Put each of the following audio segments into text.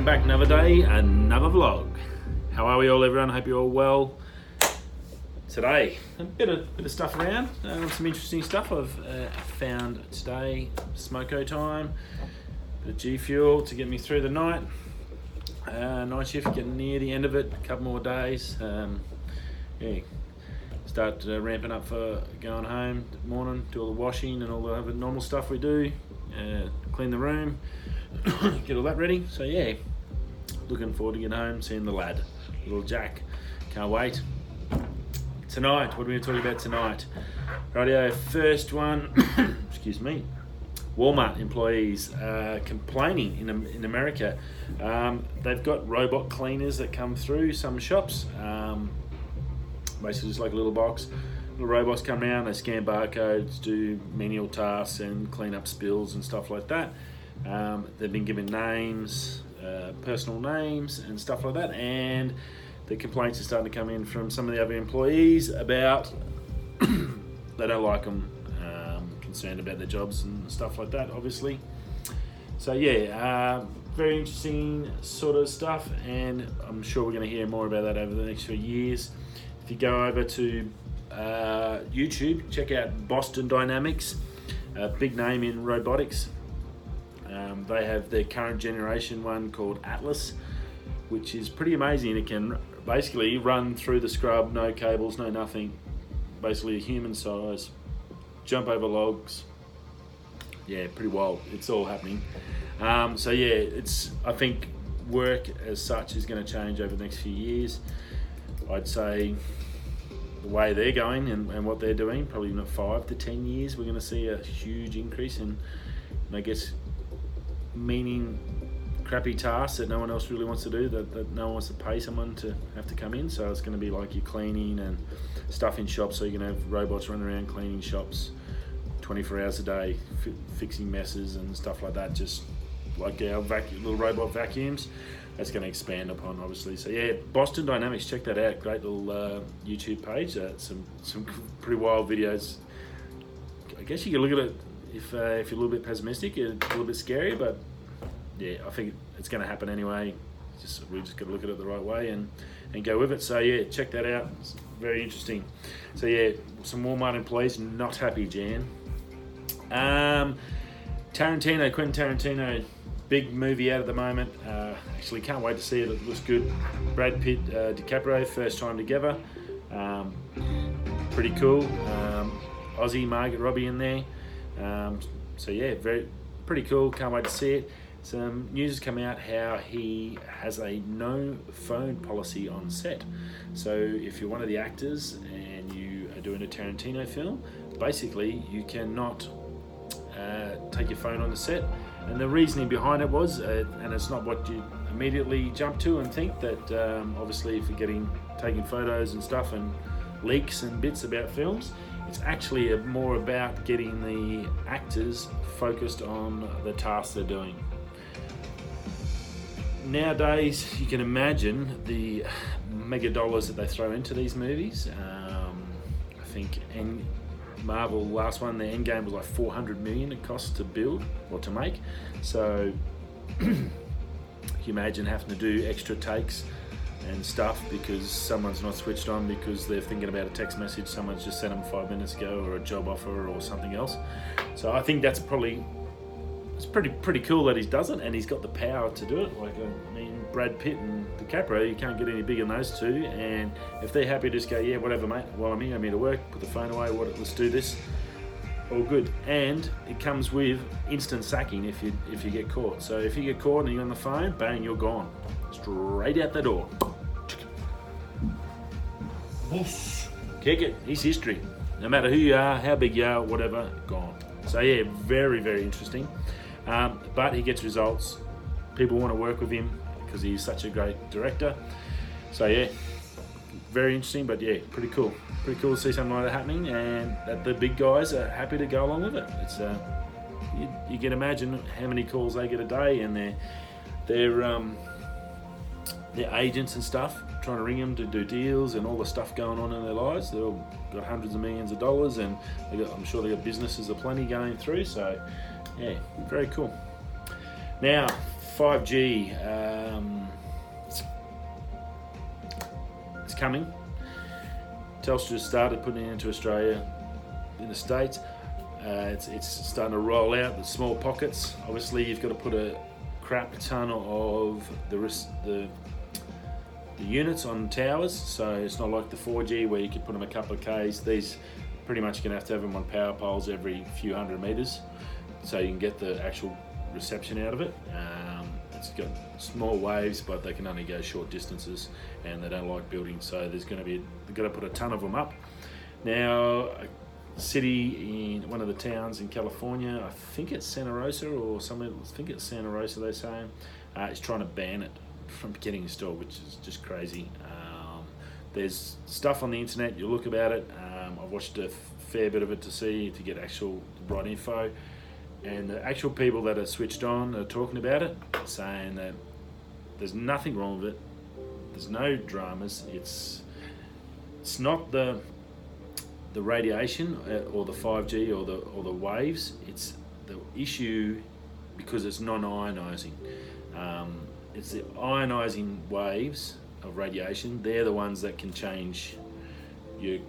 Welcome back, another day, another vlog. How are we all, everyone? Hope you're all well. Today, a bit of stuff around, some interesting stuff I've found today. Smoko time, bit of G Fuel to get me through the night. Night shift, getting near the end of it, a couple more days. Start ramping up for going home in the morning, do all the washing and all the other normal stuff we do. Clean the room, get all that ready. So yeah, looking forward to getting home, seeing the lad, little Jack. Can't wait. Tonight, what are we going to talk about tonight? Rightio, first one, excuse me. Walmart employees complaining in America. They've got robot cleaners that come through some shops. Basically just like a little box. Little robots come around, they scan barcodes, do menial tasks and clean up spills and stuff like that. They've been given names, personal names and stuff like that, and the complaints are starting to come in from some of the other employees about they don't like them, concerned about their jobs and stuff like that, obviously. So yeah, very interesting sort of stuff, and I'm sure we're going to hear more about that over the next few years. If you go over to YouTube, check out Boston Dynamics, a big name in robotics. They have their current generation one called Atlas, which is pretty amazing. It can basically run through the scrub, no cables, no nothing, basically a human size, jump over logs. Yeah, pretty wild. It's all happening. So yeah, I think work as such is going to change over the next few years. I'd say the way they're going and what they're doing, probably in 5 to 10 years, we're going to see a huge increase in, I guess, meaning crappy tasks that no one else really wants to do, that no one wants to pay someone to have to come in. So it's going to be like your cleaning and stuff in shops, so you can have robots running around cleaning shops 24 hours a day, fixing messes and stuff like that, just like our little robot vacuums. That's going to expand upon, obviously. So yeah, Boston Dynamics, check that out. Great little YouTube page. Some pretty wild videos. I guess you can look at it if you're a little bit pessimistic, a little bit scary, but yeah, I think it's going to happen anyway. We just got to look at it the right way and go with it. So yeah, check that out. It's very interesting. So yeah, some Walmart employees not happy, Jan. Quentin Tarantino. Big movie out at the moment. Actually can't wait to see it. It looks good. Brad Pitt, DiCaprio, first time together. Pretty cool. Aussie Margaret Robbie in there. So yeah, pretty cool. Can't wait to see it. Some news has come out how he has a no phone policy on set. So if you're one of the actors and you are doing a Tarantino film, basically you cannot take your phone on the set. And the reasoning behind it was, and it's not what you immediately jump to and think, that obviously if you're taking photos and stuff and leaks and bits about films, it's actually more about getting the actors focused on the tasks they're doing. Nowadays, you can imagine the mega dollars that they throw into these movies. I think Marvel, last one, the Endgame was like 400 million it costs to build or to make. So you imagine having to do extra takes and stuff because someone's not switched on because they're thinking about a text message someone's just sent them 5 minutes ago, or a job offer or something else. So I think it's pretty cool that he does it, and he's got the power to do it. Like, I mean, Brad Pitt and DiCaprio, you can't get any bigger than those two, and if they're happy to just go, yeah, whatever mate, while I'm here to work, put the phone away, let's do this, all good. And it comes with instant sacking if you get caught. So if you get caught and you're on the phone, bang, you're gone. Straight out the door. Kick it, he's history. No matter who you are, how big you are, whatever, gone. So yeah, very, very interesting. But he gets results. People want to work with him because he's such a great director. So yeah, very interesting, but yeah, pretty cool. Pretty cool to see something like that happening, and that the big guys are happy to go along with it. It's you can imagine how many calls they get a day, and their agents and stuff trying to ring them to do deals and all the stuff going on in their lives. They've all got hundreds of millions of dollars, and I'm sure they got businesses aplenty going through. So yeah, very cool. Now, 5G it's coming. Telstra started putting it into Australia in the States. It's starting to roll out the small pockets. Obviously, you've got to put a crap ton of the units on towers, so it's not like the 4G where you could put them a couple of Ks. These pretty much going to have them on power poles every few hundred meters, so you can get the actual reception out of it. It's got small waves, but they can only go short distances, and they don't like building, so they've got to put a ton of them up. Now, a city in one of the towns in California, I think it's Santa Rosa or somewhere, I think it's Santa Rosa they're saying, is trying to ban it from getting installed, which is just crazy. There's stuff on the internet, you look about it. I've watched a fair bit of it to get actual right info, and the actual people that are switched on are talking about it, saying that there's nothing wrong with it, there's no dramas. It's not the radiation or the 5G or the waves. It's the issue because it's non-ionizing. It's the ionizing waves of radiation. They're the ones that can change the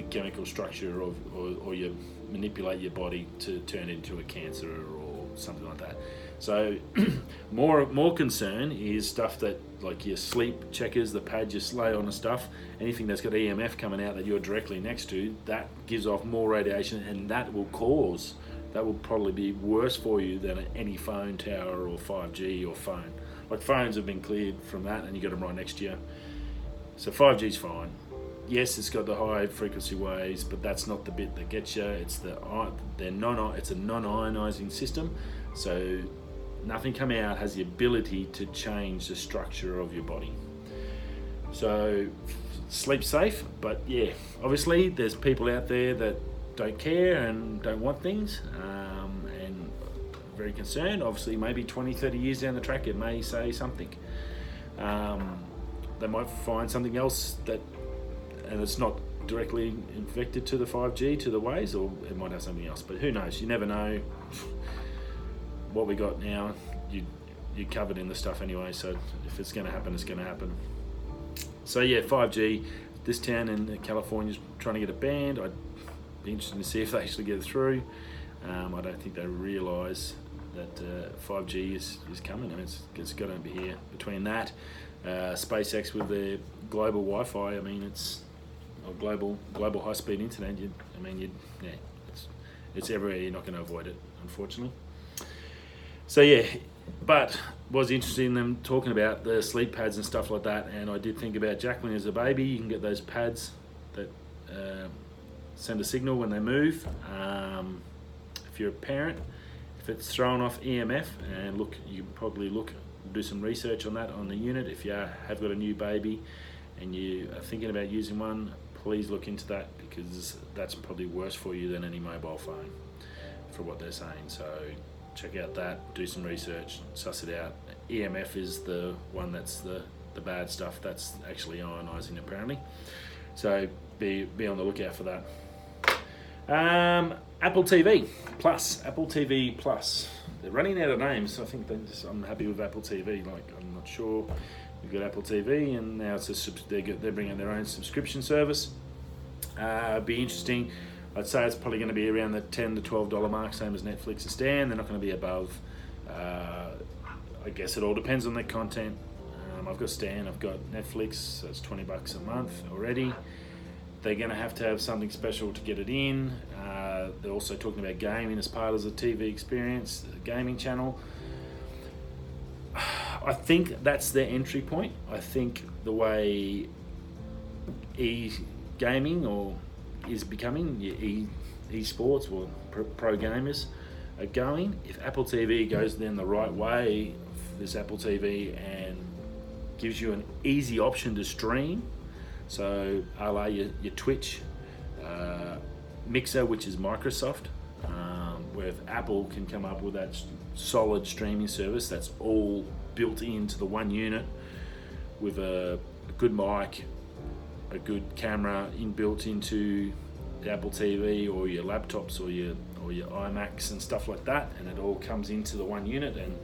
chemical structure or you manipulate your body to turn into a cancer or something like that. So more concern is stuff that, like your sleep checkers, the pads you lay on and stuff, anything that's got EMF coming out that you're directly next to, that gives off more radiation, and that will probably be worse for you than any phone tower or 5G or phone. Like phones have been cleared from that, and you got them right next to you. So 5G's fine. Yes, it's got the high frequency waves, but that's not the bit that gets you. It's it's a non-ionizing system, so nothing coming out has the ability to change the structure of your body. So sleep safe, but yeah, obviously there's people out there that don't care and don't want things, and very concerned. Obviously, maybe 20, 30 years down the track, it may say something. They might find something else and it's not directly infected to the 5G, to the waves, or it might have something else, but who knows? You never know. What we got now, you're covered in the stuff anyway, so if it's going to happen, it's going to happen. So yeah, 5G, this town in California is trying to get it banned. I'd be interested to see if they actually get it through. I don't think they realise that 5G is coming. I mean, it's got to be here. Between that, SpaceX with their global Wi-Fi, I mean, it's global high-speed internet. It's everywhere. You're not going to avoid it, unfortunately. So yeah, but was interested in them talking about the sleep pads and stuff like that, and I did think about Jacqueline as a baby. You can get those pads that send a signal when they move. If you're a parent, if it's throwing off EMF, and you can probably do some research on that on the unit. If you have got a new baby and you are thinking about using one, please look into that, because that's probably worse for you than any mobile phone, for what they're saying. So check out that, do some research, suss it out. EMF is the one that's the bad stuff. That's actually ionizing, apparently. So be on the lookout for that. Apple TV Plus. They're running out of names. I think I'm happy with Apple TV. Like, I'm not sure. We've got Apple TV, and now they're bringing their own subscription service. Be interesting. I'd say it's probably going to be around the $10 to $12 mark, same as Netflix and Stan. They're not going to be above. I guess it all depends on their content. I've got Stan, I've got Netflix, so it's $20 a month already. They're going to have something special to get it in. They're also talking about gaming as part of the TV experience, the gaming channel. I think that's their entry point. I think the way e-gaming is becoming, esports or pro gamers are going, if Apple TV goes then the right way, this Apple TV, and gives you an easy option to stream, so a la your Twitch, Mixer, which is Microsoft, where if Apple can come up with that solid streaming service that's all built into the one unit with a good mic, a good camera inbuilt into the Apple TV or your laptops or your iMacs and stuff like that, and it all comes into the one unit, and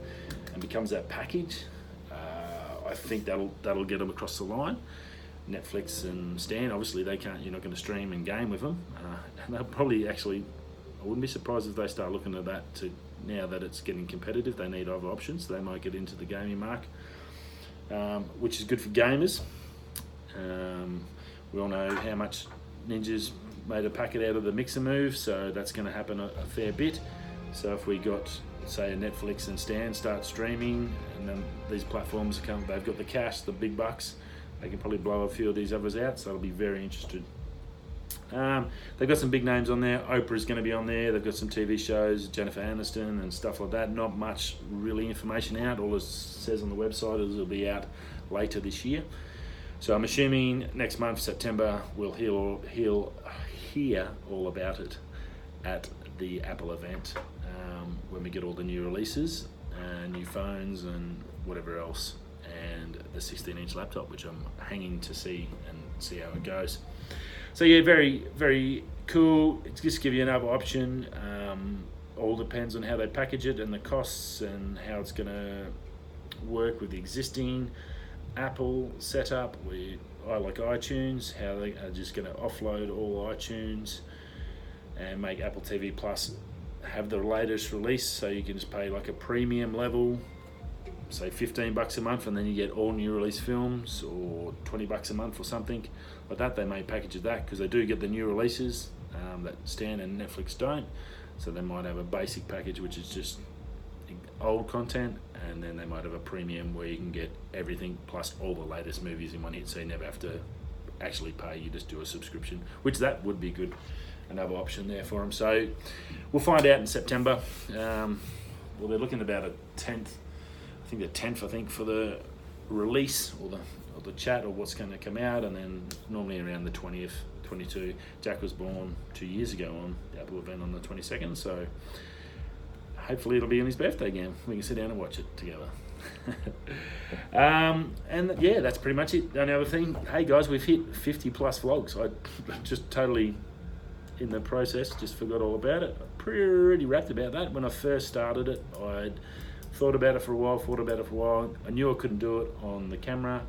and becomes that package, I think that'll get them across the line. Netflix and Stan, obviously you're not going to stream and game with them. And they'll probably actually, I wouldn't be surprised if they start looking at that now that it's getting competitive. They need other options. They might get into the gaming market, which is good for gamers. We all know how much Ninja's made a packet out of the mixer move, so that's going to happen a fair bit. So if we got, say, a Netflix and Stan start streaming, and then these platforms they've got the cash, the big bucks, they can probably blow a few of these others out, so I'll be very interested. They've got some big names on there. Oprah's going to be on there. They've got some TV shows, Jennifer Aniston and stuff like that. Not much really information out. All it says on the website is it'll be out later this year. So I'm assuming next month, September, we'll hear all about it at the Apple event, when we get all the new releases, new phones and whatever else, and the 16-inch laptop, which I'm hanging to see how it goes. So yeah, very, very cool. It's just give you another option. All depends on how they package it and the costs and how it's going to work with the existing Apple setup. I like iTunes, how they are just going to offload all iTunes and make Apple TV Plus have the latest release, so you can just pay like a premium level, say $15 a month, and then you get all new release films, or $20 a month or something like that. They may package that because they do get the new releases that Stan and Netflix don't. So they might have a basic package which is just old content, and then they might have a premium where you can get everything plus all the latest movies in one hit, so you never have to actually pay, you just do a subscription, which that would be good, another option there for them. So we'll find out in September. Well, they're looking about a 10th, I think the 10th, for the release or the chat or what's going to come out, and then normally around the 20th, 22. Jack was born 2 years ago on the Apple event on the 22nd, so hopefully it'll be on his birthday again. We can sit down and watch it together. And yeah, that's pretty much it. The only other thing, hey guys, we've hit 50 plus vlogs. I just totally, in the process, just forgot all about it. I'm pretty wrapped about that. When I first started it, I'd thought about it for a while. I knew I couldn't do it on the camera,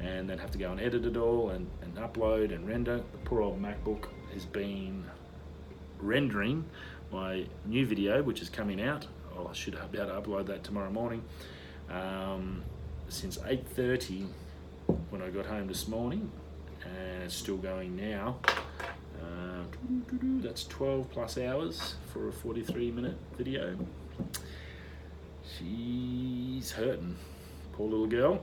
and then have to go and edit it all and upload and render. The poor old MacBook has been rendering my new video, which is coming out. I should be able to upload that tomorrow morning. Since 8:30 when I got home this morning, and it's still going now. That's 12 plus hours for a 43-minute video. She's hurting, poor little girl.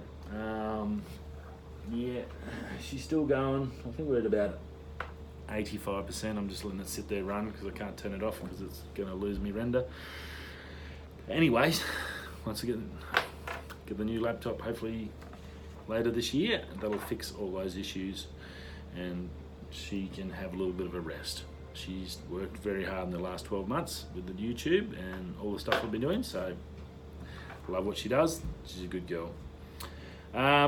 Yeah, she's still going. I think we're at about 85%. I'm just letting it sit there run because I can't turn it off because it's going to lose me render. Anyways, once I get the new laptop, hopefully later this year, that'll fix all those issues and she can have a little bit of a rest. She's worked very hard in the last 12 months with the YouTube and all the stuff I've been doing, so I love what she does. She's a good girl.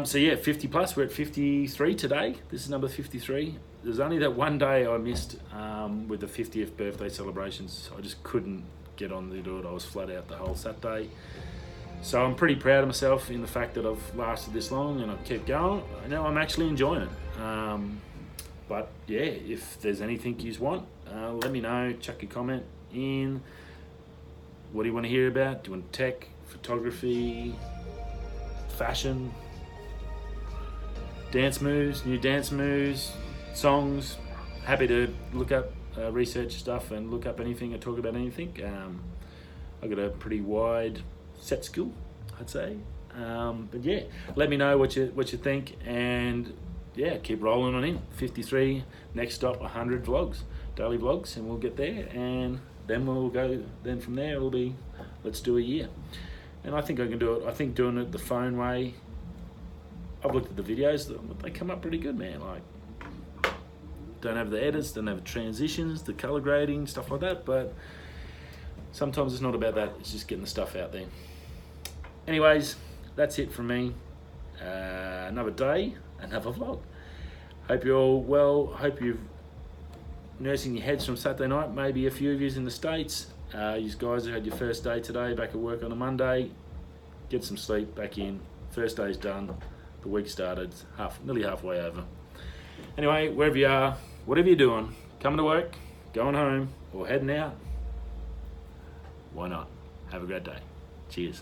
So yeah, 50 plus. We're at 53 today. This is number 53. There's only that one day I missed with the 50th birthday celebrations. I just couldn't get on to do it. I was flat out the whole Saturday. So I'm pretty proud of myself in the fact that I've lasted this long and I've kept going. Now I'm actually enjoying it. But yeah, if there's anything you want, let me know. Chuck a comment in. What do you want to hear about? Do you want tech, photography, fashion, dance moves, new dance moves, songs? Happy to look up, research stuff and look up anything or talk about anything. I've got a pretty wide set skill, I'd say. But yeah, let me know what you think, and yeah, keep rolling on in. 53, next stop 100 vlogs, daily vlogs, and we'll get there, and then we'll go. Then from there it'll be, let's do a year. And I think I can do it. I think doing it the phone way, I've looked at the videos, they come up pretty good, man. Like, don't have the edits, don't have the transitions, the color grading, stuff like that, but sometimes it's not about that, it's just getting the stuff out there. Anyways, that's it from me. Another day, another vlog. Hope you're all well. Hope you're nursing your heads from Saturday night. Maybe a few of you in the States. You guys had your first day today, back at work on a Monday. get some sleep, back in. First day's done, the week started, nearly halfway over. Anyway, wherever you are, whatever you're doing, coming to work, going home, or heading out, why not? Have a great day. Cheers.